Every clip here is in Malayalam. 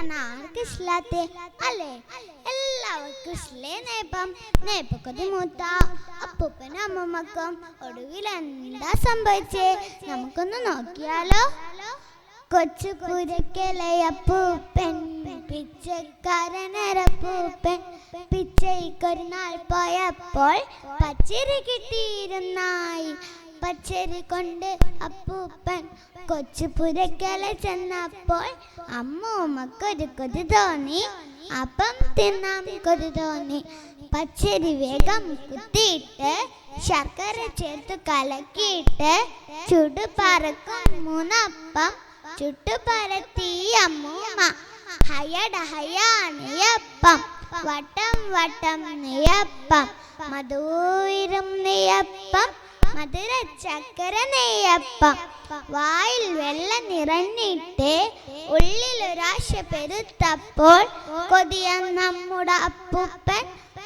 പറഞ്ഞാൽ ആർക്ക് ഇഷ്ടമില്ലാത്ത അല്ലേ? എല്ലാവർക്കും ഇഷ്ടലേ നേപ്പം. നേപ്പക്കൊതി മൂത്ത അപ്പൂപ്പനും അമ്മൂമ്മക്കും ഒടുവിൽ എന്താ സംഭവിച്ചേ? നമുക്കൊന്ന് നോക്കിയാലോ. കൊച്ചു പുരക്കലെ അപ്പൂപ്പൻ പിച്ചക്കാരനരപ്പൂപ്പൻ പിച്ചയ്ക്കൊരു നാൾ പോയപ്പോൾ പച്ചരി കിട്ടിയിരുന്നായി. പച്ചരി കൊണ്ട് അപ്പൂപ്പൻ കൊച്ചു പുരക്കല ചെന്നപ്പോൾ അമ്മൂമ്മക്കൊരു കൊതി തോന്നി. അപ്പം തിന്നാൻ കൊതി തോന്നി. പച്ചരി വേഗം കുത്തിയിട്ട് ശർക്കര ചേർത്ത് കലക്കിയിട്ട് ചുടുപറക്കും മൂന്നപ്പം ചുട്ടുപരത്തി അമ്മൂമ്മ. ഹയട ഹയാ നെയ്യപ്പം, വട്ടം വട്ടം നെയ്യപ്പം, മധുരം നെയ്യപ്പം, മധുര ചക്കര നെയ്യപ്പം. വായിൽ വെള്ളം നിറഞ്ഞിട്ട് ഉള്ളിലൊരാശ പെരുത്തപ്പോൾ കൊതിയ നമ്മുടെ അപ്പൂപ്പൻ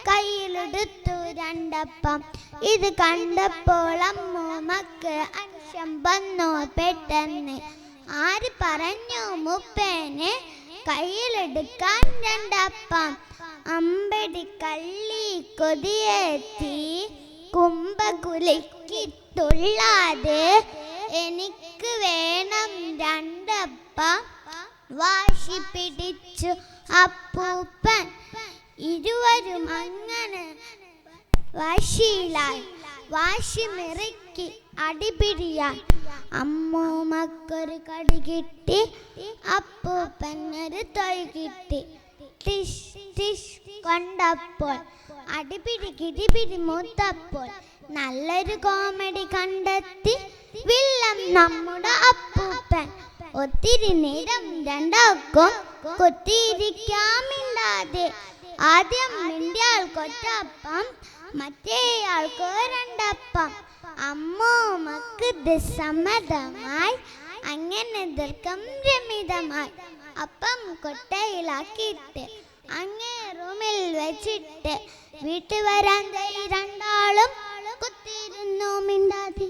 കയ്യിലെടുത്തു രണ്ടപ്പം. ഇത് കണ്ടപ്പോൾ അമ്മൂമ്മക്ക് അൻഷം വന്നു പെട്ടെന്ന്. ആര് പറഞ്ഞു മുപ്പേന് കയ്യിലെടുക്കാൻ രണ്ടപ്പം? അമ്പടി കള്ളി കൊതിയെത്തി കുമ്പ കുലുക്കിത്തുള്ളാതെ എനിക്ക് വേണം രണ്ടപ്പം. വാശി പിടിച്ചു അപ്പൂപ്പൻ. ഇരുവരും അങ്ങനെ വാശിയിലായി. വാശി മെറുക്കി അടിപിടിയാൻ. അമ്മൂമ്മക്കൊരു കടി കിട്ടി, അപ്പൂപ്പനൊരു തൊഴി കിട്ടി. ടിഷ് ടിഷ് കൊണ്ടപ്പോൾ അടിപിടി കിടിപിടി മൂത്തപ്പോൾ നല്ലൊരു കോമഡി കണ്ടെത്തി വില്ലം നമ്മുടെ അപ്പൂപ്പൻ. ഒത്തിരി നേരം രണ്ടാൾക്കും കൊത്തിയിരിക്കാമിണ്ടാതെ. ആദ്യം മിണ്ടിയാൾ കൊറ്റപ്പം, മറ്റേയാൾക്ക് രണ്ടപ്പം. അമ്മൂമ്മക്ക് സമ്മതമായി. അങ്ങനെ ദീർഘം രമിതമായി. അപ്പം കൊട്ടയിലാക്കിയിട്ട് അങ്ങേ റൂമിൽ വെച്ചിട്ട് വീട്ടിൽ വരാൻ രണ്ടാളും കുത്തിയിരുന്നു മിണ്ടാതെ.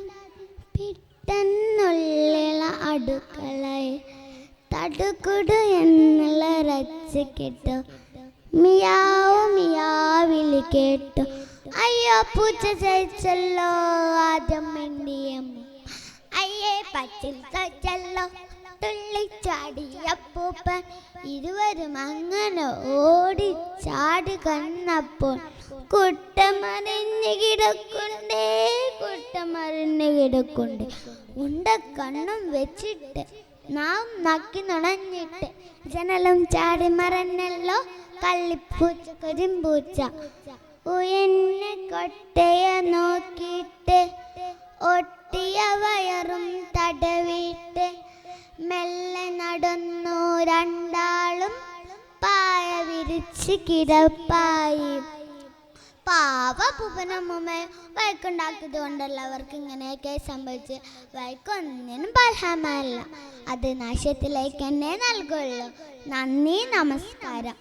പെട്ടെന്നുള്ള അടുക്കളയിൽ തടുകുടു എന്നുള്ള രച്ച കേട്ടു. മിയാവു മിയാവിളി കേട്ടു. അയ്യോ പൂച്ച ചതിച്ചല്ലോ ആദ്യം മിണ്ടിയമ്മ. അയ്യേ പച്ചിൽ ചതിച്ചല്ലോ തുള്ളിച്ചാടി അപ്പൂപ്പൻ. ഇരുവരും അങ്ങനെ ഓടിച്ചാടി കണ്ണപ്പോൾ കുട്ടമറിഞ്ഞ് കിടക്കുണ്ട്. ഉണ്ട കണ്ണും വെച്ചിട്ട് നാം നക്കി നുണഞ്ഞിട്ട് ജനലും ചാടി മറന്നല്ലോ കള്ളിപ്പൂച്ച കരിമ്പൂച്ച. ഉയന്നെ കൊട്ടയെ നോക്കിയിട്ട് ഒട്ടിയ വയറും തടവിട്ട് മെല്ലെ നടന്നു രണ്ടാളും പായ വിരിച്ച് കിടപ്പായി. പാവ പൂപ്പനമ്മ വഴക്കുണ്ടാക്കിയത് കൊണ്ടല്ല അവർക്ക് ഇങ്ങനെയൊക്കെ സംഭവിച്ച്. വഴക്കൊന്നിനും ഫലമല്ല, അത് നാശത്തിലേക്ക് തന്നെ നൽകുള്ളൂ. നന്ദി, നമസ്കാരം.